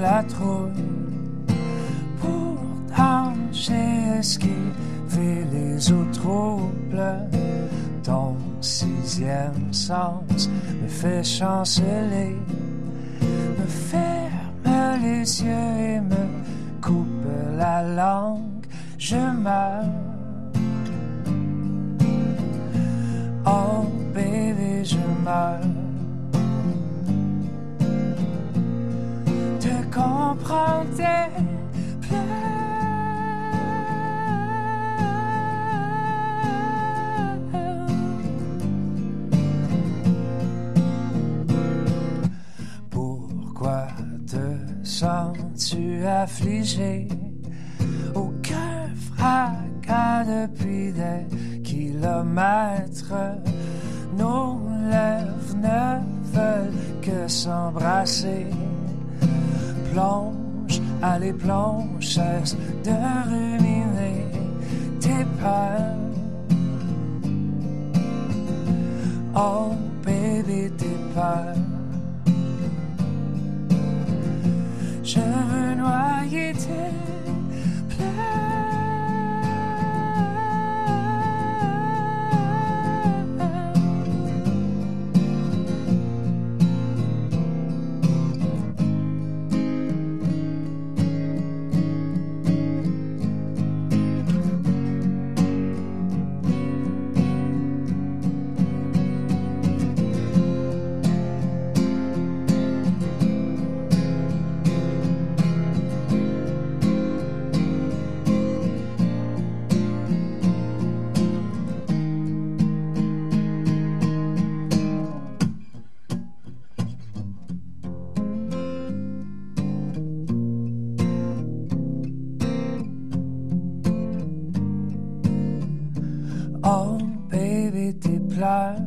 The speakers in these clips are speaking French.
la trouille. Pourtant j'ai esquivé les eaux troubles. Ton sixième sens me fait chanceler, me ferme les yeux et me coupe la langue. Je meurs. Oh baby, je meurs. De comprendre tes pleurs. Pourquoi te sens-tu affligé? Aucun fracas depuis des kilomètres. Nos lèvres ne veulent que s'embrasser. Plonge, allez plonge, cesse de ruminer tes peurs. Oh baby, tes peurs. Je veux noyer tes pleurs. Oh baby, tes pleurs.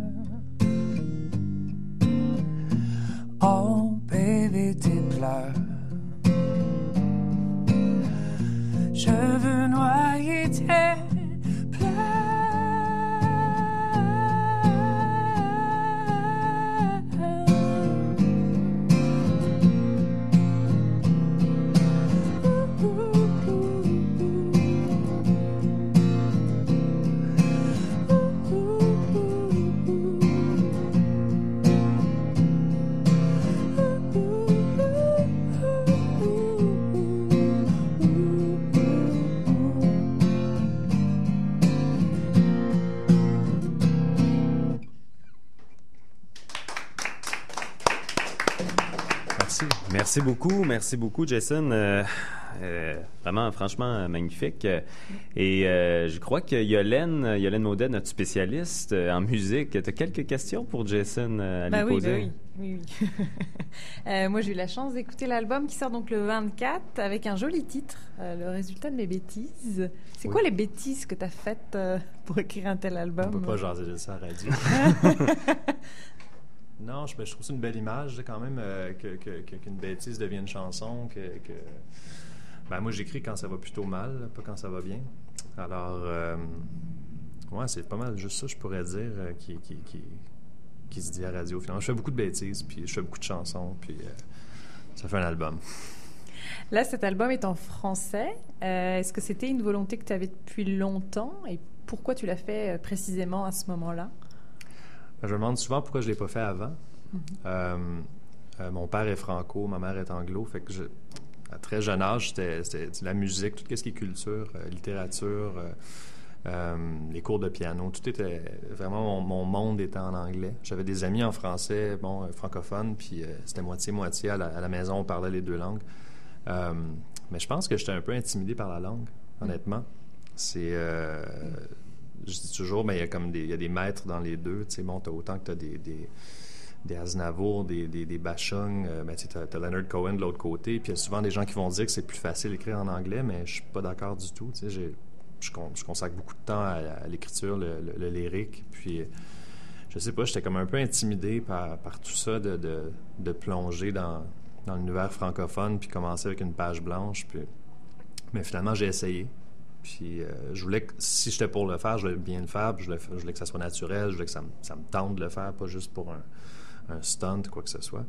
Oh baby, tes pleurs. Je veux noyer tes Merci beaucoup, Jason. Vraiment, franchement, magnifique. Et je crois que Yolène Maudet, notre spécialiste en musique, tu as quelques questions pour Jason à lui poser? Oui. Moi, j'ai eu la chance d'écouter l'album qui sort donc le 24 avec un joli titre, Le résultat de mes bêtises. C'est quoi les bêtises que tu as faites pour écrire un tel album? On peut pas jaser de ça à la radio. Non, je trouve ça une belle image quand même qu'une bêtise devienne une chanson. Ben, moi, j'écris quand ça va plutôt mal, pas quand ça va bien. Alors, ouais, c'est pas mal juste ça, je pourrais dire, qui se dit à la radio. Finalement, je fais beaucoup de bêtises, puis je fais beaucoup de chansons, puis ça fait un album. Là, cet album est en français. Est-ce que c'était une volonté que tu avais depuis longtemps? Et pourquoi tu l'as fait précisément à ce moment-là? Je me demande souvent pourquoi je ne l'ai pas fait avant. Mm-hmm. Mon père est franco, ma mère est anglo. Fait que à très jeune âge, c'était la musique, tout ce qui est culture, littérature, les cours de piano. Tout était vraiment, mon monde était en anglais. J'avais des amis en français, francophones, puis c'était moitié-moitié. À la maison, on parlait les deux langues. Mais je pense que j'étais un peu intimidé par la langue, honnêtement. C'est... je dis toujours, mais il y a des maîtres dans les deux. Tu sais, bon, autant que tu as des Aznavour, des Bachung, tu as Leonard Cohen de l'autre côté, puis il y a souvent des gens qui vont dire que c'est plus facile d'écrire en anglais, mais je suis pas d'accord du tout. Tu sais, je consacre beaucoup de temps à l'écriture, le lyrique, puis je sais pas, j'étais comme un peu intimidé par tout ça, de plonger dans l'univers francophone, puis commencer avec une page blanche, mais finalement, j'ai essayé. Puis je voulais que, si j'étais pour le faire, je voulais bien le faire, puis je voulais que ça soit naturel, je voulais que ça me tente de le faire, pas juste pour un stunt, quoi que ce soit.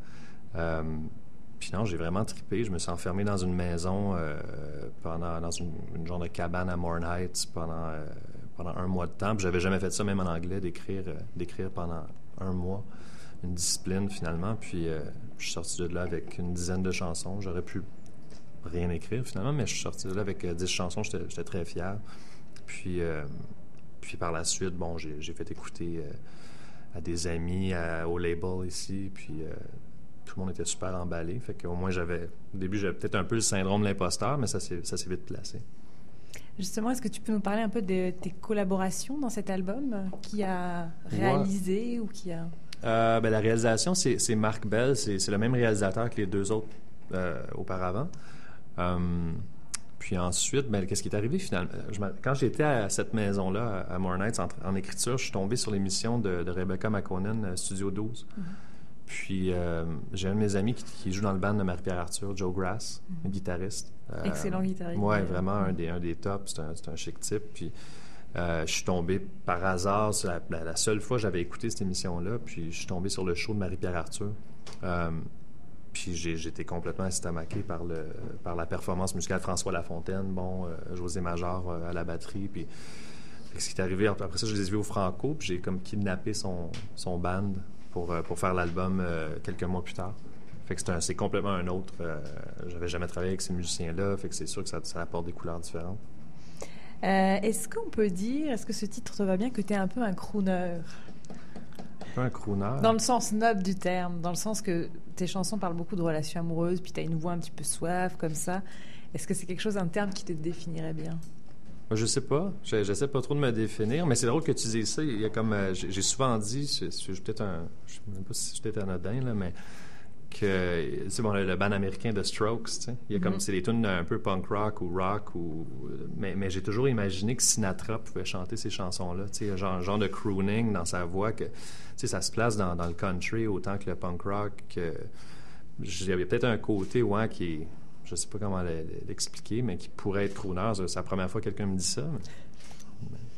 Puis non, j'ai vraiment trippé. Je me suis enfermé dans une maison dans une genre de cabane à Moorn Heights pendant un mois de temps. Puis j'avais jamais fait ça, même en anglais, d'écrire pendant un mois. Une discipline, finalement. Puis je suis sorti de là avec une dizaine de chansons. J'aurais pu rien écrire, finalement, mais je suis sorti de là avec 10 chansons. J'étais très fier. Puis par la suite, bon, j'ai fait écouter à des amis, au label ici, puis tout le monde était super emballé. Fait qu'au moins, au début, j'avais peut-être un peu le syndrome de l'imposteur, mais ça s'est vite placé. Justement, est-ce que tu peux nous parler un peu de tes collaborations dans cet album? Qui a réalisé ou qui a... La réalisation, c'est Marc Bell. C'est le même réalisateur que les 2 autres auparavant. Puis ensuite, qu'est-ce qui est arrivé finalement? Quand j'étais à cette maison-là, à Moorn Heights, en écriture, je suis tombé sur l'émission de Rebecca McConnell, Studio 12. Mm-hmm. Puis j'ai un de mes amis qui joue dans le band de Marie-Pierre Arthur, Joe Grass, un guitariste. Excellent guitariste. Oui, vraiment un des tops. C'est un chic type. Puis je suis tombé par hasard, c'est la seule fois que j'avais écouté cette émission-là, puis je suis tombé sur le show de Marie-Pierre Arthur. Puis j'étais complètement estomaqué par la performance musicale de François Lafontaine, José Major à la batterie. Puis ce qui est arrivé, après ça, je les ai vus au Franco, puis j'ai comme kidnappé son band pour faire l'album quelques mois plus tard. Fait que c'est complètement un autre. J'avais jamais travaillé avec ces musiciens-là, fait que c'est sûr que ça apporte des couleurs différentes. Est-ce qu'on peut dire, est-ce que ce titre te va bien, que tu es un peu un crooner? Un crooner? Dans le sens noble du terme, dans le sens que tes chansons parlent beaucoup de relations amoureuses, puis tu as une voix un petit peu suave comme ça. Est-ce que c'est quelque chose, un terme qui te définirait bien? Je sais pas. J'essaie pas trop de me définir, mais c'est drôle que tu dises ça. Il y a comme... j'ai souvent dit, je sais même pas si c'est peut-être anodin, là, mais que c'est le band américain de Strokes, tu sais. Il y a comme c'est des tunes un peu punk rock ou rock mais j'ai toujours imaginé que Sinatra pouvait chanter ces chansons-là, tu sais, genre de crooning dans sa voix que tu sais ça se place dans le country autant que le punk rock. Il y avait peut-être un côté qui est, je sais pas comment l'expliquer, mais qui pourrait être crooner. C'est la première fois que quelqu'un me dit ça.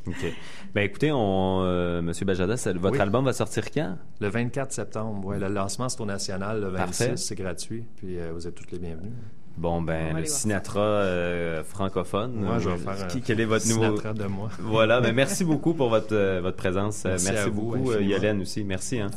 OK. Écoutez, Monsieur Bajadas, votre album va sortir quand? Le 24 septembre, oui. Le lancement, c'est au National. Le 26, Parfait. C'est gratuit. Puis vous êtes tous les bienvenus. Bon, le Sinatra francophone. Moi, je vais faire quel est votre nouveau... Sinatra de moi. Voilà, merci beaucoup pour votre présence. Merci à vous, beaucoup, Yolène aussi. Merci. Hein.